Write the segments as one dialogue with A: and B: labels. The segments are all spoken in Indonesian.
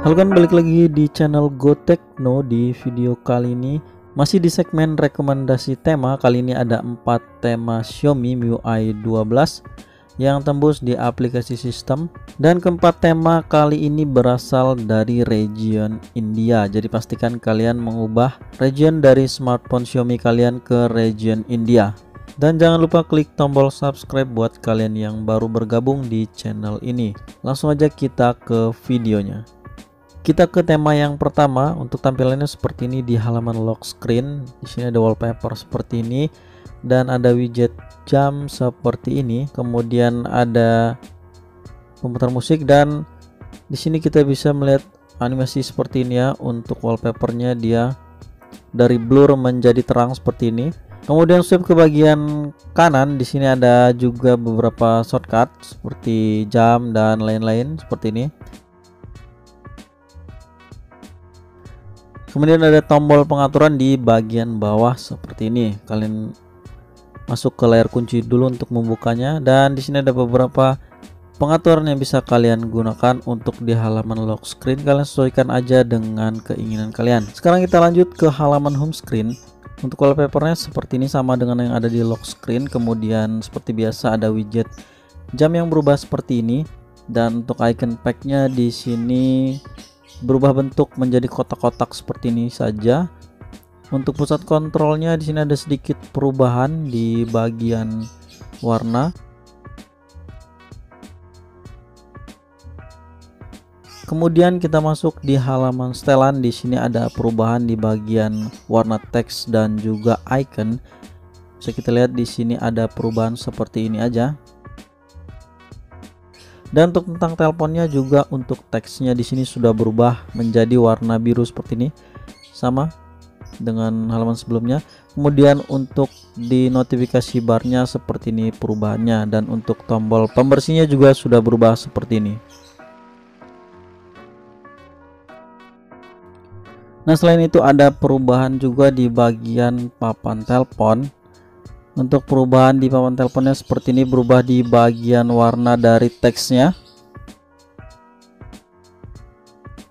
A: Halo kan, balik lagi di channel GoTechno. Di video kali ini masih di segmen rekomendasi tema. Kali ini ada 4 tema Xiaomi MIUI 12 yang tembus di aplikasi sistem, dan keempat tema kali ini berasal dari region India. Jadi pastikan kalian mengubah region dari smartphone Xiaomi kalian ke region India. Dan jangan lupa klik tombol subscribe buat kalian yang baru bergabung di channel ini. Langsung aja kita ke videonya. Kita ke tema yang pertama. Untuk tampilannya seperti ini di halaman lock screen. Di sini ada wallpaper seperti ini dan ada widget jam seperti ini. Kemudian ada pemutar musik dan di sini kita bisa melihat animasi seperti ini ya. Untuk wallpapernya dia dari blur menjadi terang seperti ini. Kemudian swipe ke bagian kanan, di sini ada juga beberapa shortcut seperti jam dan lain-lain seperti ini. Kemudian ada tombol pengaturan di bagian bawah seperti ini. Kalian masuk ke layar kunci dulu untuk membukanya, dan di sini ada beberapa pengaturan yang bisa kalian gunakan untuk di halaman lock screen. Kalian sesuaikan aja dengan keinginan kalian. Sekarang kita lanjut ke halaman home screen. Untuk wallpapernya seperti ini, sama dengan yang ada di lock screen. Kemudian seperti biasa ada widget jam yang berubah seperti ini, dan untuk icon packnya di sini berubah bentuk menjadi kotak-kotak seperti ini saja. Untuk pusat kontrolnya di sini ada sedikit perubahan di bagian warna. Kemudian kita masuk di halaman setelan. Di sini ada perubahan di bagian warna teks dan juga icon. Bisa kita lihat di sini ada perubahan seperti ini aja. Dan untuk tentang teleponnya juga, untuk teksnya di sini sudah berubah menjadi warna biru seperti ini, sama dengan halaman sebelumnya. Kemudian untuk di notifikasi barnya seperti ini perubahannya, dan untuk tombol pembersihnya juga sudah berubah seperti ini. Nah, selain itu ada perubahan juga di bagian papan telepon. Untuk perubahan di papan teleponnya seperti ini, berubah di bagian warna dari teksnya.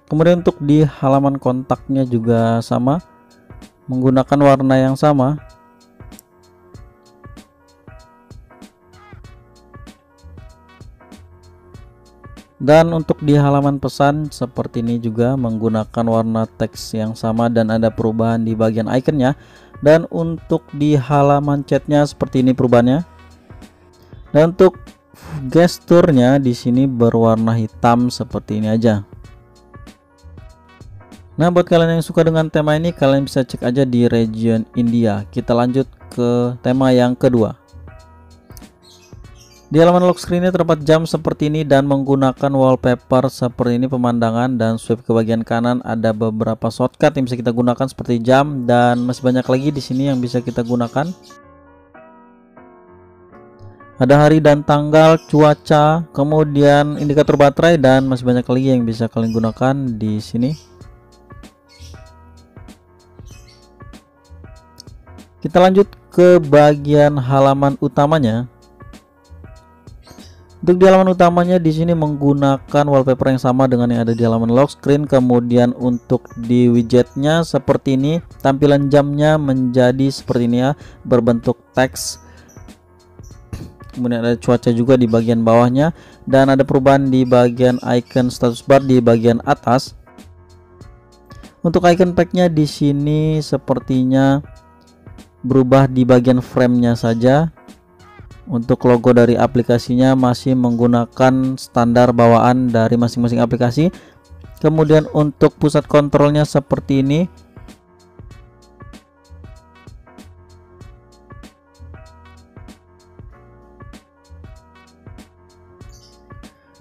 A: Kemudian untuk di halaman kontaknya juga sama, menggunakan warna yang sama. Dan untuk di halaman pesan seperti ini juga menggunakan warna teks yang sama, dan ada perubahan di bagian ikonnya. Dan untuk di halaman chatnya seperti ini perubahannya. Dan untuk gesturnya di sini berwarna hitam seperti ini aja. Nah, buat kalian yang suka dengan tema ini, kalian bisa cek aja di region India. Kita lanjut ke tema yang kedua. Di halaman lock screen-nya terdapat jam seperti ini dan menggunakan wallpaper seperti ini pemandangan, dan swipe ke bagian kanan ada beberapa shortcut yang bisa kita gunakan seperti jam, dan masih banyak lagi di sini yang bisa kita gunakan. Ada hari dan tanggal, cuaca, kemudian indikator baterai, dan masih banyak lagi yang bisa kalian gunakan di sini. Kita lanjut ke bagian halaman utamanya. Untuk di halaman utamanya di sini menggunakan wallpaper yang sama dengan yang ada di halaman lock screen. Kemudian untuk di widgetnya seperti ini, tampilan jamnya menjadi seperti ini ya, berbentuk teks. Kemudian ada cuaca juga di bagian bawahnya, dan ada perubahan di bagian icon status bar di bagian atas. Untuk icon packnya di sini sepertinya berubah di bagian framenya saja. Untuk logo dari aplikasinya masih menggunakan standar bawaan dari masing-masing aplikasi. Kemudian untuk pusat kontrolnya seperti ini.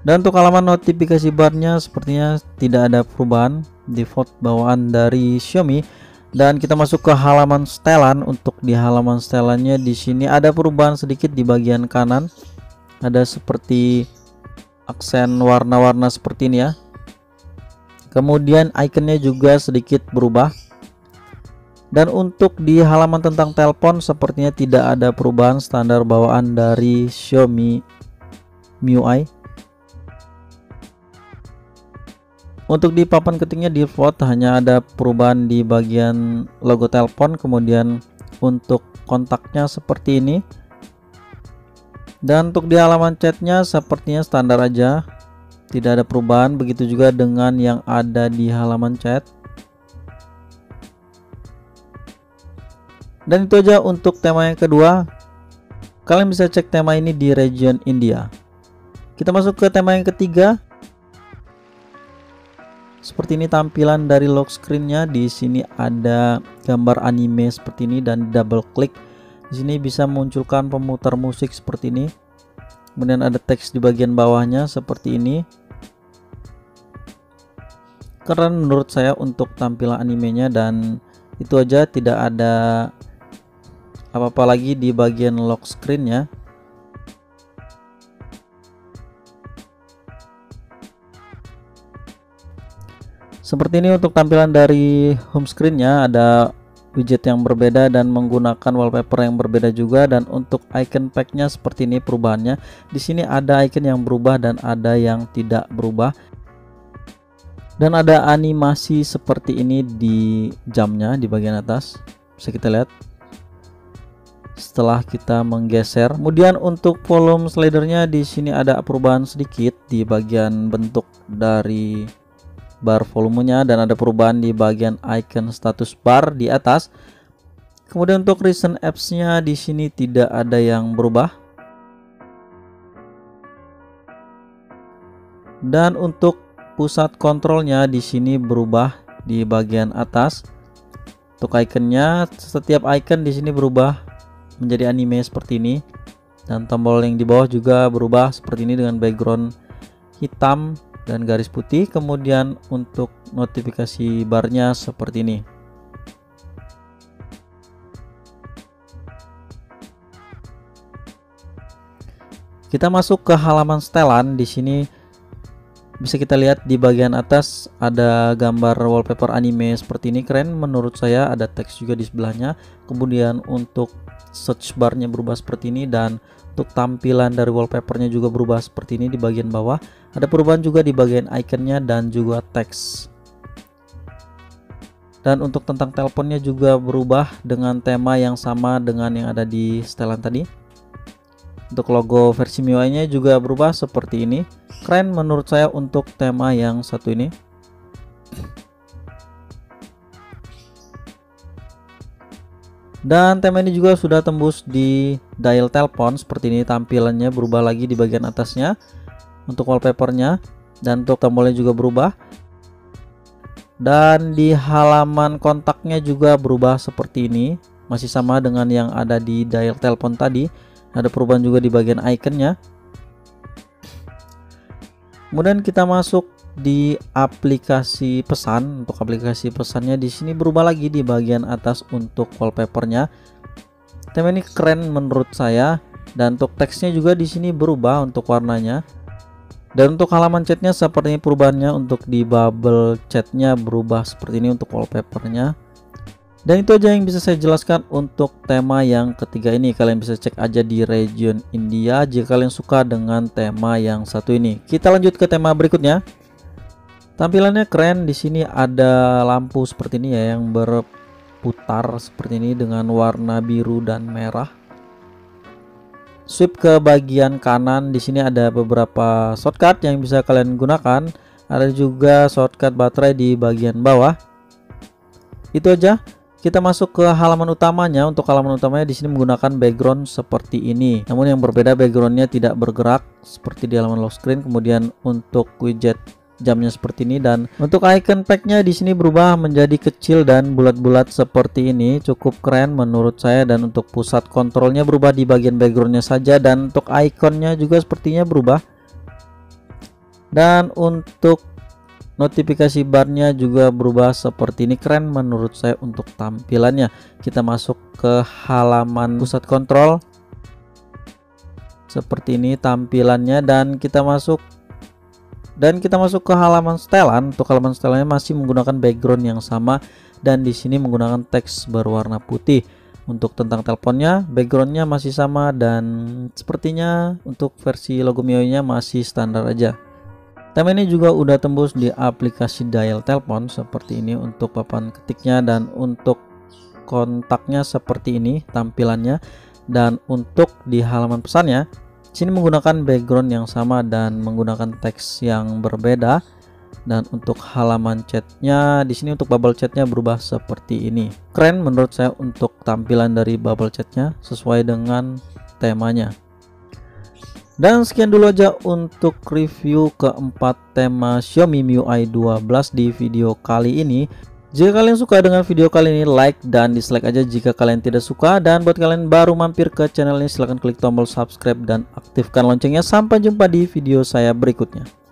A: Dan untuk halaman notifikasi barnya sepertinya tidak ada perubahan, default bawaan dari Xiaomi. Dan kita masuk ke halaman setelan. Untuk di halaman setelannya di sini ada perubahan sedikit di bagian kanan. Ada seperti aksen warna-warna seperti ini ya. Kemudian ikonnya juga sedikit berubah. Dan untuk di halaman tentang telepon sepertinya tidak ada perubahan, standar bawaan dari Xiaomi MIUI. Untuk di papan ketiknya default, hanya ada perubahan di bagian logo telepon, kemudian untuk kontaknya seperti ini. Dan untuk di halaman chatnya sepertinya standar aja, tidak ada perubahan. Begitu juga dengan yang ada di halaman chat. Dan itu aja untuk tema yang kedua. Kalian bisa cek tema ini di region India. Kita masuk ke tema yang ketiga. Seperti ini tampilan dari lock screen-nya. Di sini ada gambar anime seperti ini dan double klik. Di sini bisa munculkan pemutar musik seperti ini. Kemudian ada teks di bagian bawahnya seperti ini. Keren menurut saya untuk tampilan animenya, dan itu aja, tidak ada apa-apa lagi di bagian lock screen-nya. Seperti ini untuk tampilan dari home screen-nya, ada widget yang berbeda dan menggunakan wallpaper yang berbeda juga. Dan untuk icon pack-nya seperti ini perubahannya. Di sini ada icon yang berubah dan ada yang tidak berubah. Dan ada animasi seperti ini di jamnya di bagian atas. Bisa kita lihat setelah kita menggeser. Kemudian untuk volume slidernya di sini ada perubahan sedikit di bagian bentuk dari bar volumenya, dan ada perubahan di bagian icon status bar di atas. Kemudian untuk recent apps-nya di sini tidak ada yang berubah. Dan untuk pusat kontrolnya di sini berubah di bagian atas. Untuk ikonnya, setiap icon di sini berubah menjadi anime seperti ini. Dan tombol yang di bawah juga berubah seperti ini dengan background hitam dan garis putih. Kemudian untuk notifikasi barnya seperti ini. Kita masuk ke halaman setelan. Di sini bisa kita lihat di bagian atas ada gambar wallpaper anime seperti ini. Keren menurut saya, ada teks juga di sebelahnya. Kemudian untuk search barnya berubah seperti ini, dan untuk tampilan dari wallpapernya juga berubah seperti ini di bagian bawah. Ada perubahan juga di bagian ikonnya dan juga teks. Dan untuk tentang teleponnya juga berubah dengan tema yang sama dengan yang ada di setelan tadi. Untuk logo versi MIUI-nya juga berubah seperti ini. Keren menurut saya untuk tema yang satu ini. Dan tema ini juga sudah tembus di dial telepon seperti ini, tampilannya berubah lagi di bagian atasnya untuk wallpapernya, dan untuk tombolnya juga berubah. Dan di halaman kontaknya juga berubah seperti ini, masih sama dengan yang ada di dial telepon tadi. Ada perubahan juga di bagian ikonnya. Kemudian kita masuk di aplikasi pesan. Untuk aplikasi pesannya di sini berubah lagi di bagian atas untuk wallpapernya. Tema ini keren menurut saya, dan untuk teksnya juga di sini berubah untuk warnanya. Dan untuk halaman chatnya seperti ini perubahannya. Untuk di bubble chatnya berubah seperti ini untuk wallpapernya. Dan itu aja yang bisa saya jelaskan untuk tema yang ketiga ini. Kalian bisa cek aja di region India jika kalian suka dengan tema yang satu ini. Kita lanjut ke tema berikutnya. Tampilannya keren. Di sini ada lampu seperti ini ya, yang berputar seperti ini dengan warna biru dan merah. Swipe ke bagian kanan, di sini ada beberapa shortcut yang bisa kalian gunakan. Ada juga shortcut baterai di bagian bawah. Itu aja. Kita masuk ke halaman utamanya. Untuk halaman utamanya di sini menggunakan background seperti ini. Namun yang berbeda, backgroundnya tidak bergerak seperti di halaman lock screen. Kemudian untuk widget jamnya seperti ini, dan untuk icon packnya di sini berubah menjadi kecil dan bulat-bulat seperti ini. Cukup keren menurut saya. Dan untuk pusat kontrolnya berubah di bagian backgroundnya saja, dan untuk ikonnya juga sepertinya berubah. Dan untuk notifikasi barnya juga berubah seperti ini. Keren menurut saya untuk tampilannya. Kita masuk ke halaman pusat kontrol seperti ini tampilannya, dan kita masuk ke halaman setelan. Untuk halaman setelannya masih menggunakan background yang sama, dan di sini menggunakan teks berwarna putih. Untuk tentang teleponnya, backgroundnya masih sama, dan sepertinya untuk versi logo MIUI-nya masih standar aja. Tema ini juga udah tembus di aplikasi dial telepon seperti ini untuk papan ketiknya, dan untuk kontaknya seperti ini tampilannya. Dan untuk di halaman pesannya, sini menggunakan background yang sama dan menggunakan teks yang berbeda. Dan untuk halaman chatnya, di sini untuk bubble chatnya berubah seperti ini. Keren menurut saya untuk tampilan dari bubble chatnya sesuai dengan temanya. Dan sekian dulu aja untuk review keempat tema Xiaomi MIUI 12 di video kali ini. Jika kalian suka dengan video kali ini, like dan dislike aja jika kalian tidak suka. Dan buat kalian baru mampir ke channel ini, silahkan klik tombol subscribe dan aktifkan loncengnya. Sampai jumpa di video saya berikutnya.